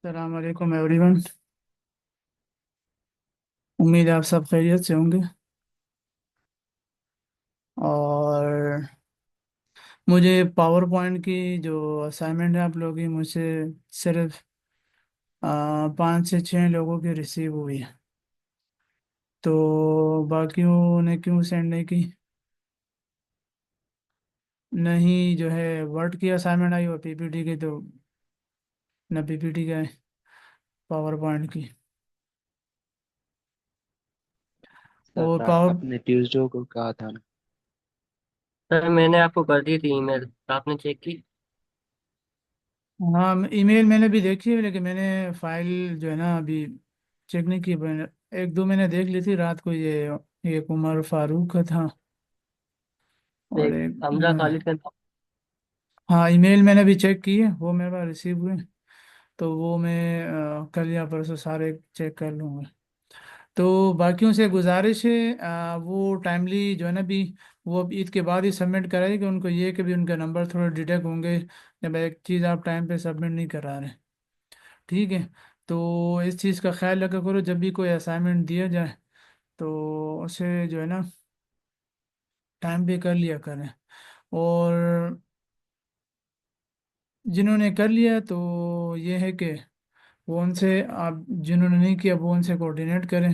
अस्सलाम वालेकुम एवरीवन। उम्मीद है आप सब खैरियत से होंगे। और मुझे पावर पॉइंट की जो असाइनमेंट है आप लोगों की, मुझसे सिर्फ 5 से 6 लोगों की रिसीव हुई है। तो बाकियों ने क्यों सेंड नहीं की? नहीं, जो है वर्ड की असाइनमेंट आई और पीपीटी की तो न पीपीटी का है, पावर पॉइंट की। और सर पावर आपने ट्यूसडे को कहा था ना। सर मैंने आपको कर दी थी ईमेल। आपने चेक की? हाँ, ईमेल मैंने भी देखी है, लेकिन मैंने फाइल जो है ना अभी चेक नहीं की। मैंने एक दो मैंने देख ली थी रात को। ये एक उमर फारूक का था और एक एक हमजा खालिद का था। हाँ, ईमेल मैंने भी चेक की है, वो मेरे पास रिसीव हुए। तो वो मैं कल या परसों सारे चेक कर लूँगा। तो बाकियों से गुजारिश है, वो टाइमली जो है ना भी, वो अब ईद के बाद ही सबमिट कराए कि उनको ये कि भी उनका नंबर थोड़े डिटेक्ट होंगे जब एक चीज़ आप टाइम पे सबमिट नहीं करा रहे। ठीक है। तो इस चीज़ का ख्याल रखा करो जब भी कोई असाइनमेंट दिया जाए तो उसे जो है ना टाइम पे कर लिया करें। और जिन्होंने कर लिया तो ये है कि वो उनसे, आप जिन्होंने नहीं किया वो उनसे कोऑर्डिनेट करें।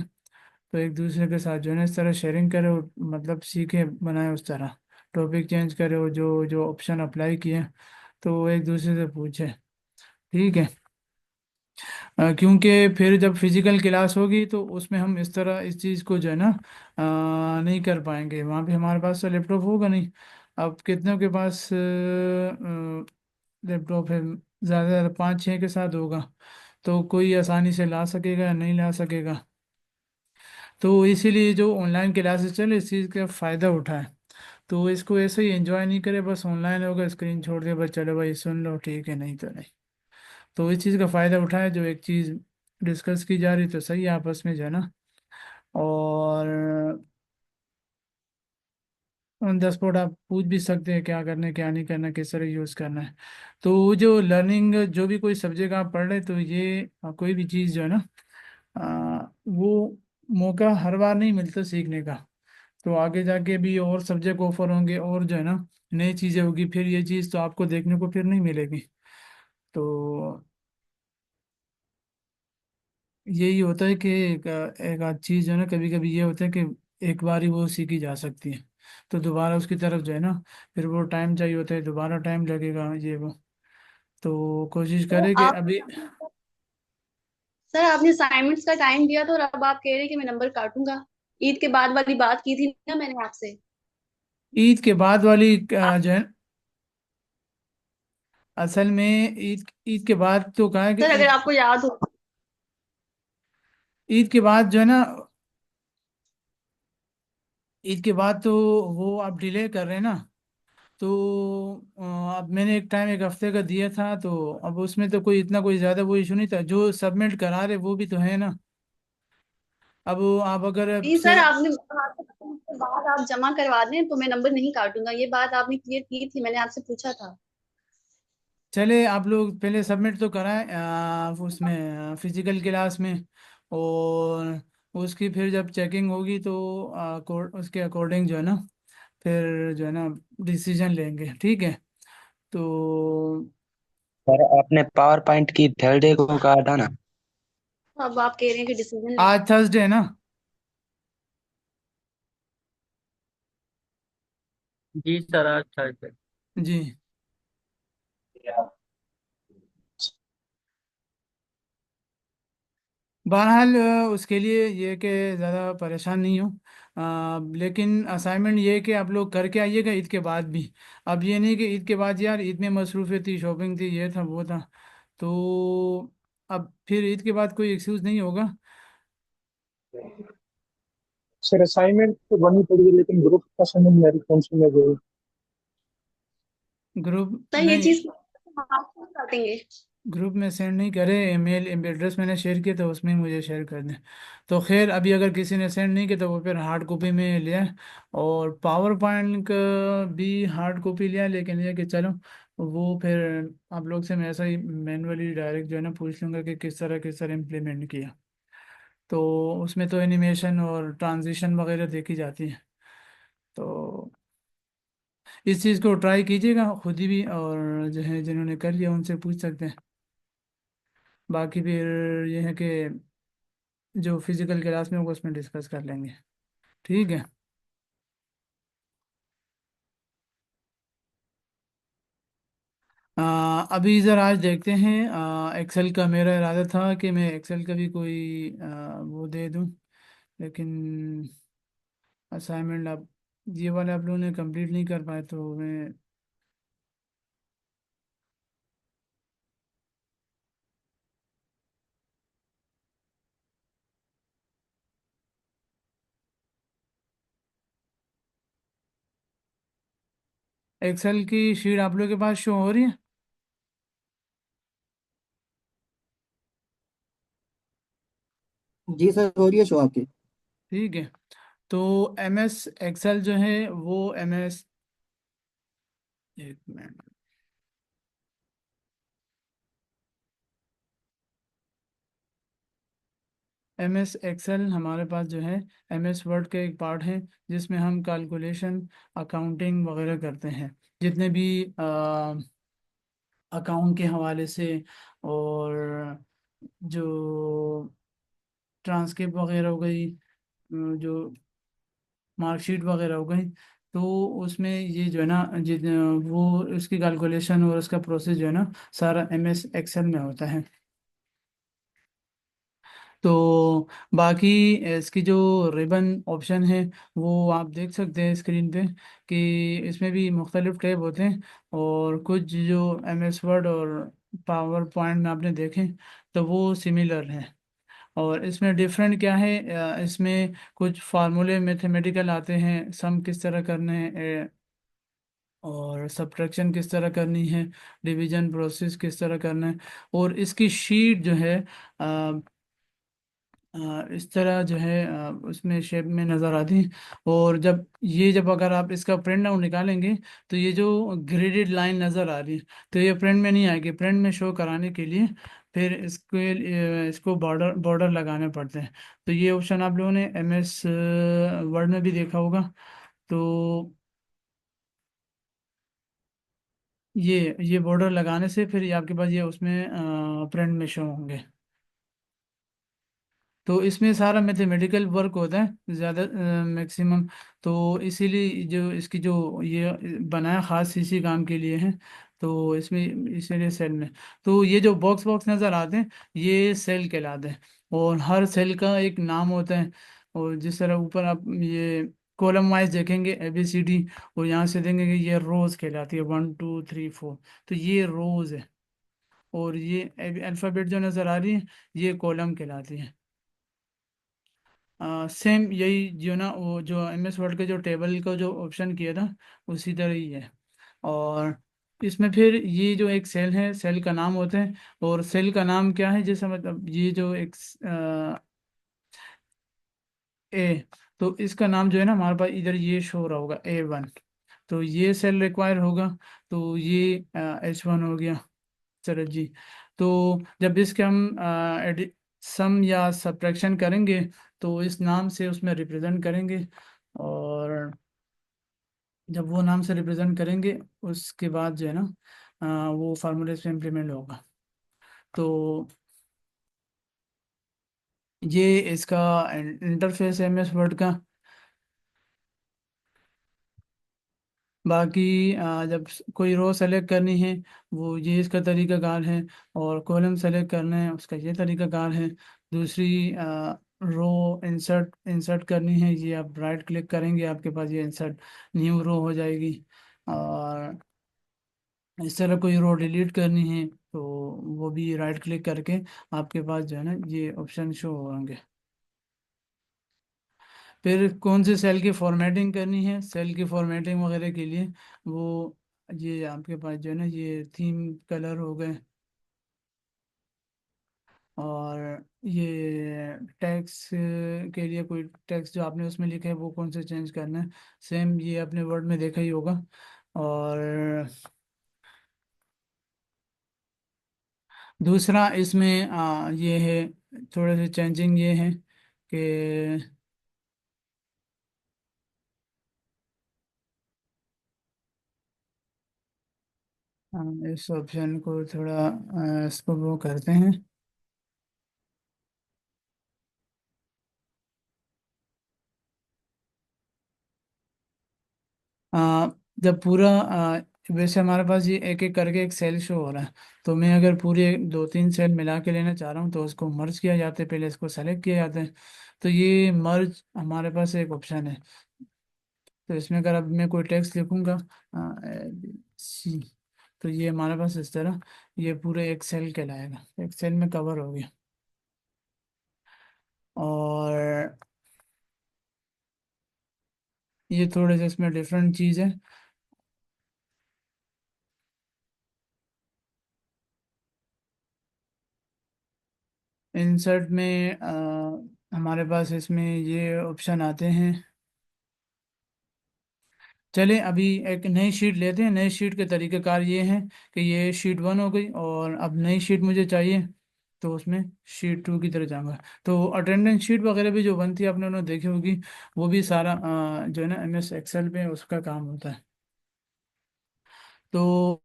तो एक दूसरे के साथ जो है ना इस तरह शेयरिंग करें और मतलब सीखे बनाए उस तरह। टॉपिक चेंज करे और जो जो ऑप्शन अप्लाई किए तो वो एक दूसरे से पूछे। ठीक है। क्योंकि फिर जब फिजिकल क्लास होगी तो उसमें हम इस तरह इस चीज़ को जो है ना नहीं कर पाएंगे। वहाँ पे हमारे पास तो लैपटॉप होगा नहीं। अब कितनों के पास लैपटॉप है? ज़्यादा से ज़्यादा 5 6 के साथ होगा। तो कोई आसानी से ला सकेगा या नहीं ला सकेगा। तो इसीलिए जो ऑनलाइन क्लासेस चले इस चीज़ का फ़ायदा उठाए। तो इसको ऐसे ही एंजॉय नहीं करे, बस ऑनलाइन होगा स्क्रीन छोड़ दे, बस चलो भाई सुन लो, ठीक है, नहीं तो नहीं। तो इस चीज़ का फ़ायदा उठाए, जो एक चीज़ डिस्कस की जा रही तो सही है आपस में जो है ना। और ऑन द स्पॉट आप पूछ भी सकते हैं क्या करना है क्या नहीं करना है, किस तरह यूज़ करना है। तो जो लर्निंग, जो भी कोई सब्जेक्ट आप पढ़ रहे तो ये कोई भी चीज़ जो है ना वो मौका हर बार नहीं मिलता सीखने का। तो आगे जाके भी और सब्जेक्ट ऑफर होंगे और जो है ना नई चीज़ें होगी, फिर ये चीज़ तो आपको देखने को फिर नहीं मिलेगी। तो यही होता है कि एक आध चीज़ जो है ना कभी कभी ये होता है कि एक बार ही वो सीखी जा सकती है। तो दोबारा उसकी तरफ जो है ना फिर वो टाइम चाहिए होता है, दोबारा टाइम लगेगा ये वो। तो कोशिश तो करें कि आप अभी सर आपने असाइनमेंट्स का टाइम दिया था और अब आप कह रहे हैं कि मैं नंबर काटूंगा। ईद के बाद वाली बात की थी ना मैंने आपसे। ईद के बाद वाली आप जो है, असल में ईद ईद के बाद तो कहा है कि सर अगर ईद आपको याद हो। ईद के बाद जो है ना, ईद के बाद तो वो आप डिले कर रहे हैं ना। तो अब मैंने एक टाइम एक हफ्ते का दिया था, तो अब उसमें तो कोई इतना कोई ज़्यादा वो इशू नहीं था। जो सबमिट करा रहे वो भी तो है ना। अब आप अगर नहीं से सर, आपने कहा था कि उसके बाद आप जमा करवा दें तो मैं नंबर नहीं काटूंगा, ये बात आपने क्लियर की थी, मैंने आपसे पूछा था। चले, आप लोग पहले सबमिट तो कराएं उसमें फिजिकल क्लास में। और उसकी फिर जब चेकिंग होगी तो उसके अकॉर्डिंग जो है ना फिर जो है ना डिसीजन लेंगे। ठीक है। तो सर आपने पावर पॉइंट की थर्सडे को कहा था ना। तो अब आप कह रहे हैं कि डिसीजन ले। आज थर्सडे है ना? जी सर, आज थर्सडे। जी। बहरहाल उसके लिए ये कि ज़्यादा परेशान नहीं हो। लेकिन असाइनमेंट ये है कि आप लोग करके आइएगा ईद के बाद भी। अब ये नहीं कि ईद के बाद यार ईद में मसरूफियत थी, शॉपिंग थी, ये था वो था। तो अब फिर ईद के बाद कोई एक्सक्यूज़ नहीं होगा। सर असाइनमेंट तो बनी पड़ी है लेकिन ग्रुप का समझ नहीं आ रही कौन सी मैं गई। ग्रुप सर ये नहीं। चीज हम आपको काटेंगे। ग्रुप में सेंड नहीं करे, ईमेल एड्रेस मैंने शेयर किया तो उसमें ही मुझे शेयर कर दें। तो खैर अभी अगर किसी ने सेंड नहीं किया तो वो फिर हार्ड कॉपी में लिया है। और पावर पॉइंट का भी हार्ड कॉपी लिया, लेकिन ये कि चलो वो फिर आप लोग से मैं ऐसा ही मैनुअली डायरेक्ट जो है ना पूछ लूँगा कि किस तरह इम्प्लीमेंट किया। तो उसमें तो एनिमेशन और ट्रांजिशन वगैरह देखी जाती है। तो इस चीज़ को ट्राई कीजिएगा खुद ही भी, और जो है जिन्होंने कर लिया उनसे पूछ सकते हैं। बाकी फिर ये है कि जो फिजिकल क्लास में होगा उसमें डिस्कस कर लेंगे। ठीक है। अभी इधर आज देखते हैं। एक्सेल का मेरा इरादा था कि मैं एक्सेल का भी कोई वो दे दूं, लेकिन असाइनमेंट आप ये वाले आप लोगों ने कंप्लीट नहीं कर पाए तो मैं एक्सेल की शीट आप लोगों के पास शो हो रही है? जी सर, हो रही है शो आपकी। ठीक है। तो एम एस एक्सेल जो है वो एम एस, एक मिनट, एम एस एक्सेल हमारे पास जो है एम एस वर्ड का एक पार्ट है जिसमें हम कैलकुलेशन, अकाउंटिंग वगैरह करते हैं। जितने भी अकाउंट के हवाले से, और जो ट्रांसक्रिप्ट वगैरह हो गई, जो मार्कशीट वगैरह हो गई, तो उसमें ये जो है ना वो उसकी कैलकुलेशन और उसका प्रोसेस जो है ना सारा एम एस एक्सेल में होता है। तो बाकी इसकी जो रिबन ऑप्शन है वो आप देख सकते हैं स्क्रीन पे, कि इसमें भी मुख्तलिफ टैब होते हैं। और कुछ जो एम एस वर्ड और पावर पॉइंट में आपने देखे तो वो सिमिलर हैं। और इसमें डिफरेंट क्या है, इसमें कुछ फार्मूले मैथमेटिकल आते हैं, सम किस तरह करने हैं, और सब्ट्रैक्शन किस तरह करनी है, डिवीजन प्रोसेस किस तरह करना है। और इसकी शीट जो है इस तरह जो है उसमें शेप में नज़र आती है। और जब अगर आप इसका प्रिंट आउट निकालेंगे तो ये जो ग्रेडेड लाइन नज़र आ रही है, तो ये प्रिंट में नहीं आएगी। प्रिंट में शो कराने के लिए फिर इसको बॉर्डर बॉर्डर लगाने पड़ते हैं। तो ये ऑप्शन आप लोगों ने एम एस वर्ड में भी देखा होगा। तो ये बॉर्डर लगाने से फिर ये आपके पास ये उसमें प्रिंट में शो होंगे। तो इसमें सारा मैथमेटिकल वर्क होता है ज़्यादा मैक्सिमम। तो इसीलिए जो इसकी जो ये बनाया ख़ास इसी काम के लिए है। तो इसमें इसीलिए सेल में, तो ये जो बॉक्स बॉक्स नज़र आते हैं ये सेल कहलाते हैं। और हर सेल का एक नाम होता है। और जिस तरह ऊपर आप ये कॉलम वाइज देखेंगे ABCD, और यहाँ से देखेंगे कि ये रोज़ कहलाती है 1 2 3 4। तो ये रोज़ है। और ये अल्फ़ाबेट जो नज़र आ रही है ये कॉलम कहलाती है। सेम यही जो ना वो जो एम एस वर्ड के जो टेबल का जो ऑप्शन किया था उसी तरह ही है। और इसमें फिर ये जो एक सेल है, सेल का नाम होता है। और सेल का नाम क्या है, जैसे मतलब ये जो एक ए, तो इसका नाम जो है ना हमारे पास इधर ये शो हो रहा होगा A1। तो ये सेल रिक्वायर होगा। तो ये H1 हो गया। चलो जी। तो जब इसके हम सम या सब्ट्रैक्शन करेंगे तो इस नाम से उसमें रिप्रेजेंट करेंगे। और जब वो नाम से रिप्रेजेंट करेंगे उसके बाद जो है ना वो फार्मूले से इम्प्लीमेंट होगा। तो ये इसका इंटरफेस है एम एस वर्ड का। बाकी जब कोई रो सेलेक्ट करनी है वो ये इसका तरीकाकार है। और कॉलम सेलेक्ट करना है उसका ये तरीकाकार है। दूसरी रो इंसर्ट इंसर्ट करनी है, ये आप राइट क्लिक करेंगे आपके पास ये इंसर्ट न्यू रो हो जाएगी। और इस तरह कोई रो डिलीट करनी है तो वो भी राइट क्लिक करके आपके पास जो है ना ये ऑप्शन शो होंगे। फिर कौन से सेल की फॉर्मेटिंग करनी है, सेल की फॉर्मेटिंग वगैरह के लिए वो ये आपके पास जो है ना ये थीम कलर हो गए। और ये टैक्स के लिए कोई टैक्स जो आपने उसमें लिखे है वो कौन से चेंज करना है, सेम ये अपने वर्ड में देखा ही होगा। और दूसरा इसमें ये है, थोड़े से चेंजिंग ये है कि इस ऑप्शन को थोड़ा इसको वो करते हैं। आ, जब पूरा वैसे हमारे पास ये एक एक करके एक सेल शो हो रहा है, तो मैं अगर पूरे दो तीन सेल मिला के लेना चाह रहा हूँ तो उसको मर्ज किया जाता है, पहले इसको सेलेक्ट किया जाता है। तो ये मर्ज हमारे पास एक ऑप्शन है। तो इसमें अगर अब मैं कोई टेक्स्ट लिखूंगा सी, तो ये हमारे पास इस तरह ये पूरे एक सेल कहलाएगा, एक सेल में कवर हो गया। और ये थोड़े से इसमें डिफरेंट चीज़ है। इंसर्ट में हमारे पास इसमें ये ऑप्शन आते हैं। चलिए अभी एक नई शीट लेते हैं। नई शीट के तरीक़ेकार ये हैं कि ये शीट 1 हो गई और अब नई शीट मुझे चाहिए, तो उसमें शीट 2 की तरह जाऊंगा। तो अटेंडेंस शीट वगैरह भी जो बनती है आपने उन्होंने देखी होगी, वो भी सारा जो है ना MS एक्सेल पे उसका काम होता है। तो